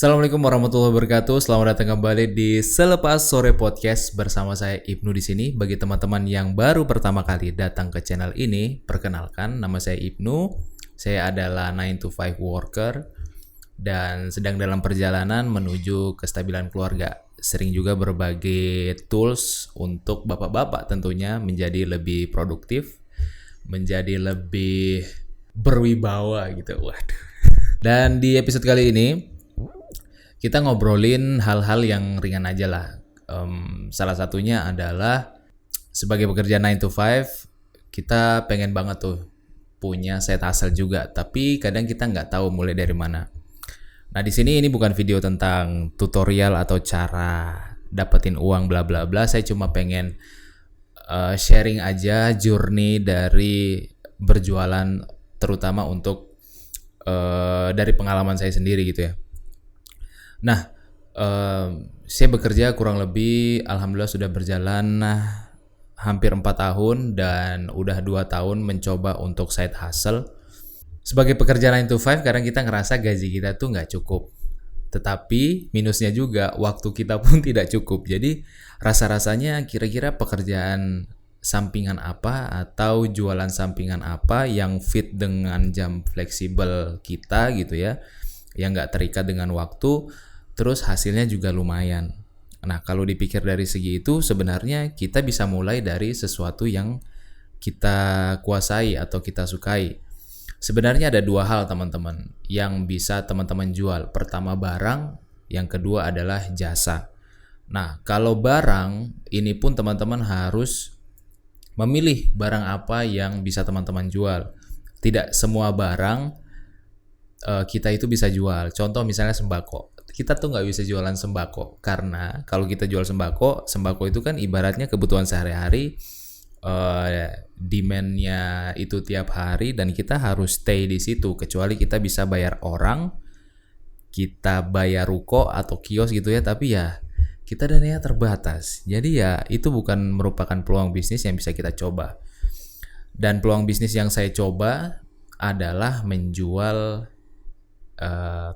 Assalamualaikum warahmatullahi wabarakatuh. Selamat datang kembali di Selepas Sore Podcast bersama saya Ibnu di sini. Bagi teman-teman yang baru pertama kali datang ke channel ini, perkenalkan nama saya Ibnu. Saya adalah 9 to 5 worker dan sedang dalam perjalanan menuju kestabilan keluarga. Sering juga berbagai tools untuk bapak-bapak tentunya menjadi lebih produktif, menjadi lebih berwibawa gitu. Waduh. Dan di episode kali ini kita ngobrolin hal-hal yang ringan aja lah. Salah satunya adalah sebagai pekerja 9 to 5, kita pengen banget tuh punya side hustle juga, tapi kadang kita nggak tahu mulai dari mana. Nah di sini ini bukan video tentang tutorial atau cara dapetin uang bla bla bla. Saya cuma pengen sharing aja journey dari berjualan, terutama untuk dari pengalaman saya sendiri gitu ya. Nah, saya bekerja kurang lebih, alhamdulillah sudah berjalan hampir 4 tahun dan udah 2 tahun mencoba untuk side hustle. Sebagai pekerja 9 to 5, kadang kita ngerasa gaji kita tuh nggak cukup. Tetapi minusnya juga waktu kita pun tidak cukup. Jadi rasa-rasanya kira-kira pekerjaan sampingan apa atau jualan sampingan apa yang fit dengan jam fleksibel kita gitu ya, yang nggak terikat dengan waktu, terus hasilnya juga lumayan. Nah, kalau dipikir dari segi itu, sebenarnya kita bisa mulai dari sesuatu yang kita kuasai atau kita sukai. Sebenarnya ada dua hal teman-teman yang bisa teman-teman jual. Pertama barang, yang kedua adalah jasa. Nah, kalau barang, ini pun teman-teman harus memilih barang apa yang bisa teman-teman jual. Tidak semua barang kita itu bisa jual. Contoh misalnya sembako. Kita tuh nggak bisa jualan sembako karena kalau kita jual sembako itu kan ibaratnya kebutuhan sehari-hari, demand-nya itu tiap hari dan kita harus stay di situ. Kecuali kita bisa bayar orang, kita bayar ruko atau kios gitu ya, tapi ya kita dananya terbatas. Jadi ya itu bukan merupakan peluang bisnis yang bisa kita coba. Dan peluang bisnis yang saya coba adalah menjual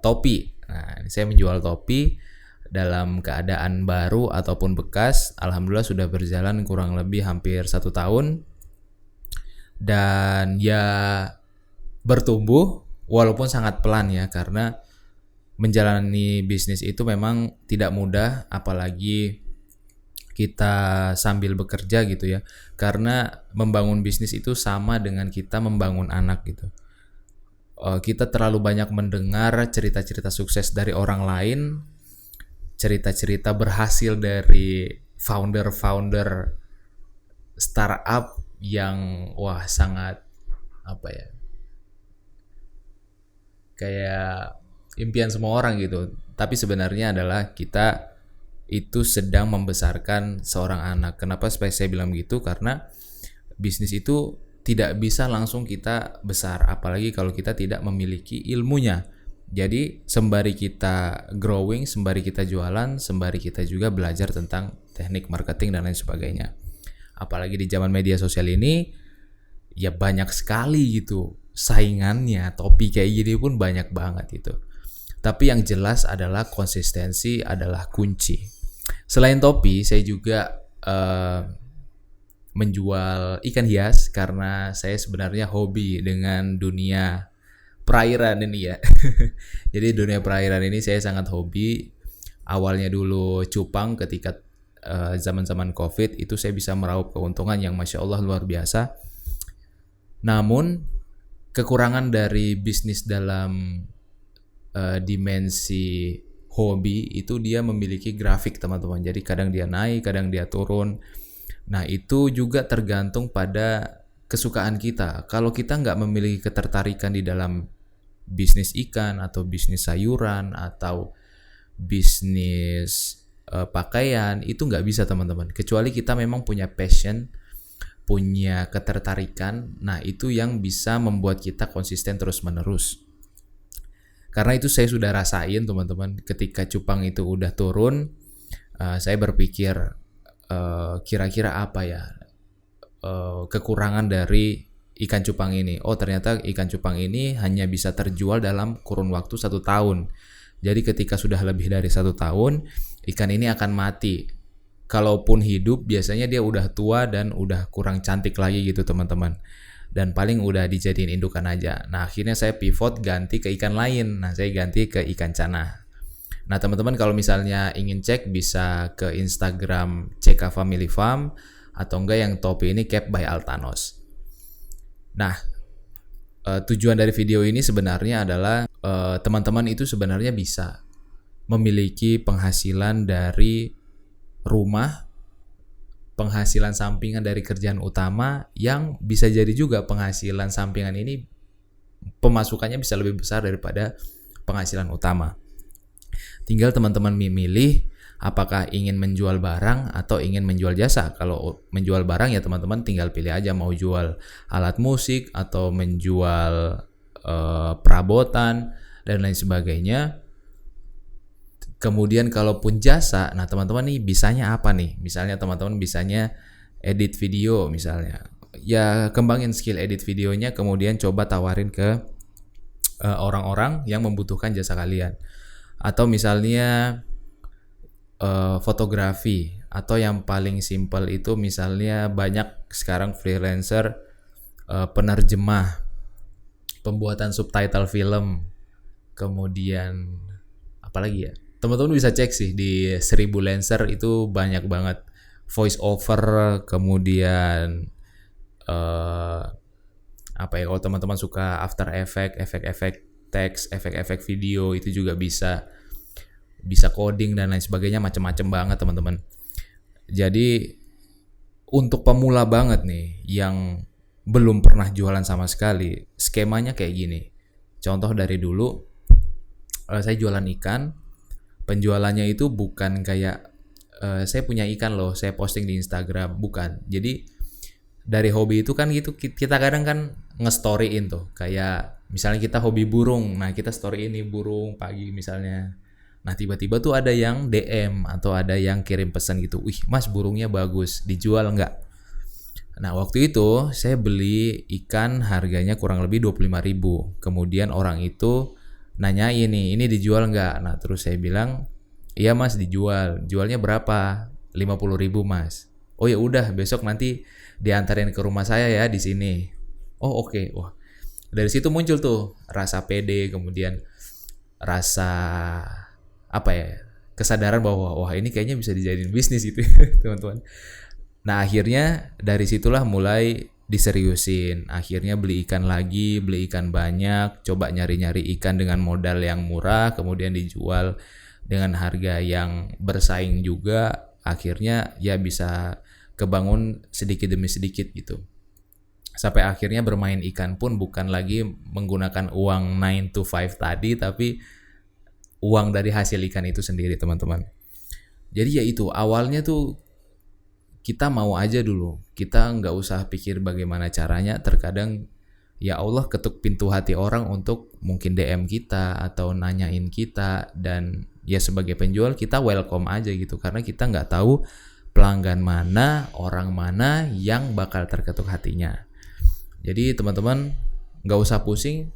topi. Nah, saya menjual topi dalam keadaan baru ataupun bekas. Alhamdulillah sudah berjalan kurang lebih hampir 1 tahun. Dan ya bertumbuh walaupun sangat pelan ya, karena menjalani bisnis itu memang tidak mudah, apalagi kita sambil bekerja gitu ya. Karena membangun bisnis itu sama dengan kita membangun anak gitu. Kita terlalu banyak mendengar cerita-cerita sukses dari orang lain, cerita-cerita berhasil dari founder-founder startup yang wah sangat apa ya, kayak impian semua orang gitu. Tapi sebenarnya adalah kita itu sedang membesarkan seorang anak. Kenapa saya bilang gitu? Karena bisnis itu tidak bisa langsung kita besar, apalagi kalau kita tidak memiliki ilmunya. Jadi sembari kita growing, sembari kita jualan, sembari kita juga belajar tentang teknik marketing dan lain sebagainya. Apalagi di zaman media sosial ini, ya banyak sekali gitu saingannya, topi kayak gini pun banyak banget gitu. Tapi yang jelas adalah konsistensi adalah kunci. Selain topi, saya juga menjual ikan hias karena saya sebenarnya hobi dengan dunia perairan ini ya. Jadi dunia perairan ini saya sangat hobi. Awalnya dulu cupang ketika zaman-zaman COVID itu saya bisa meraup keuntungan yang Masya Allah luar biasa. Namun kekurangan dari bisnis dalam dimensi hobi itu dia memiliki grafik teman-teman. Jadi kadang dia naik, kadang dia turun. Nah itu juga tergantung pada kesukaan kita. Kalau kita nggak memiliki ketertarikan di dalam bisnis ikan atau bisnis sayuran atau bisnis pakaian, itu nggak bisa teman-teman. Kecuali kita memang punya passion, punya ketertarikan. Nah itu yang bisa membuat kita konsisten terus-menerus. Karena itu saya sudah rasain teman-teman. Ketika cupang itu udah turun, saya berpikir kira-kira apa ya kekurangan dari ikan cupang ini. Oh ternyata ikan cupang ini hanya bisa terjual dalam kurun waktu 1 tahun. Jadi ketika sudah lebih dari 1 tahun, ikan ini akan mati. Kalaupun hidup, biasanya dia udah tua dan udah kurang cantik lagi gitu teman-teman. Dan paling udah dijadiin indukan aja. Nah akhirnya saya pivot ganti ke ikan lain. Nah saya ganti ke ikan cana. Nah teman-teman kalau misalnya ingin cek bisa ke Instagram CK Family Farm atau enggak yang topi ini Kept by Altanos. Nah tujuan dari video ini sebenarnya adalah teman-teman itu sebenarnya bisa memiliki penghasilan dari rumah, penghasilan sampingan dari kerjaan utama yang bisa jadi juga penghasilan sampingan ini pemasukannya bisa lebih besar daripada penghasilan utama. Tinggal teman-teman memilih apakah ingin menjual barang atau ingin menjual jasa. Kalau menjual barang ya teman-teman tinggal pilih aja mau jual alat musik atau menjual perabotan dan lain sebagainya. Kemudian kalaupun jasa, nah teman-teman nih bisanya apa nih? Misalnya teman-teman bisanya edit video misalnya. Ya kembangin skill edit videonya, kemudian coba tawarin ke orang-orang yang membutuhkan jasa kalian. Atau misalnya fotografi, atau yang paling simpel itu misalnya banyak sekarang freelancer penerjemah, pembuatan subtitle film, kemudian apalagi ya? Teman-teman bisa cek sih di 1000 Lancer itu banyak banget voice over, kemudian apa ya, kalau teman-teman suka After Effects, efek-efek teks, efek-efek video itu juga bisa coding dan lain sebagainya, macam-macam banget teman-teman. Jadi untuk pemula banget nih yang belum pernah jualan sama sekali, skemanya kayak gini. Contoh dari dulu, saya jualan ikan. Penjualannya itu bukan kayak saya punya ikan loh, saya posting di Instagram, bukan. Jadi dari hobi itu kan gitu, kita kadang kan nge-storyin tuh, kayak misalnya kita hobi burung, nah kita story ini burung pagi misalnya. Nah tiba-tiba tuh ada yang DM atau ada yang kirim pesan gitu, wih mas burungnya bagus, dijual nggak? Nah waktu itu saya beli ikan harganya kurang lebih 25.000. Kemudian orang itu nanyain nih, ini dijual nggak? Nah terus saya bilang, iya mas dijual. Jualnya berapa? 50.000 mas. Oh ya udah, besok nanti diantarin ke rumah saya ya di sini. Oh oke. Wah dari situ muncul tuh rasa pede, kemudian rasa apa ya, kesadaran bahwa wah ini kayaknya bisa dijadiin bisnis gitu teman-teman. Nah akhirnya dari situlah mulai diseriusin. Akhirnya beli ikan lagi, beli ikan banyak, coba nyari-nyari ikan dengan modal yang murah, kemudian dijual dengan harga yang bersaing juga. Akhirnya ya bisa kebangun sedikit demi sedikit gitu. Sampai akhirnya bermain ikan pun bukan lagi menggunakan uang 9 to 5 tadi, tapi uang dari hasil ikan itu sendiri teman-teman. Jadi ya itu, awalnya tuh kita mau aja dulu, kita nggak usah pikir bagaimana caranya. Terkadang ya Allah ketuk pintu hati orang untuk mungkin DM kita atau nanyain kita, dan ya sebagai penjual kita welcome aja gitu, karena kita nggak tahu pelanggan mana, orang mana yang bakal terketuk hatinya. Jadi teman-teman nggak usah pusing,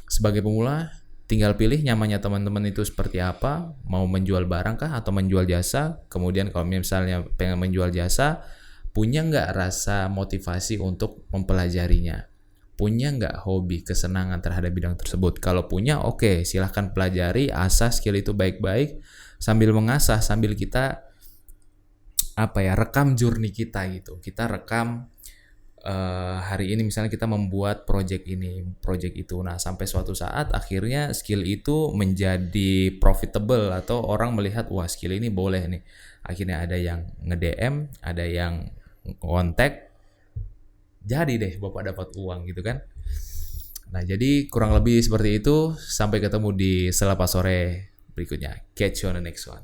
sebagai pemula tinggal pilih nyamannya teman-teman itu seperti apa, mau menjual barang kah atau menjual jasa. Kemudian kalau misalnya pengen menjual jasa, punya nggak rasa motivasi untuk mempelajarinya, punya nggak hobi, kesenangan terhadap bidang tersebut. Kalau punya, oke, silahkan pelajari, asah skill itu baik-baik, sambil mengasah, sambil kita rekam journey kita gitu. Kita rekam hari ini misalnya kita membuat project ini, project itu. Nah sampai suatu saat akhirnya skill itu menjadi profitable atau orang melihat wah skill ini boleh nih. Akhirnya ada yang nge-DM, ada yang kontak, jadi deh bapak dapat uang gitu kan. Nah jadi kurang lebih seperti itu. Sampai ketemu di Selepas Sore berikutnya. Catch you on the next one.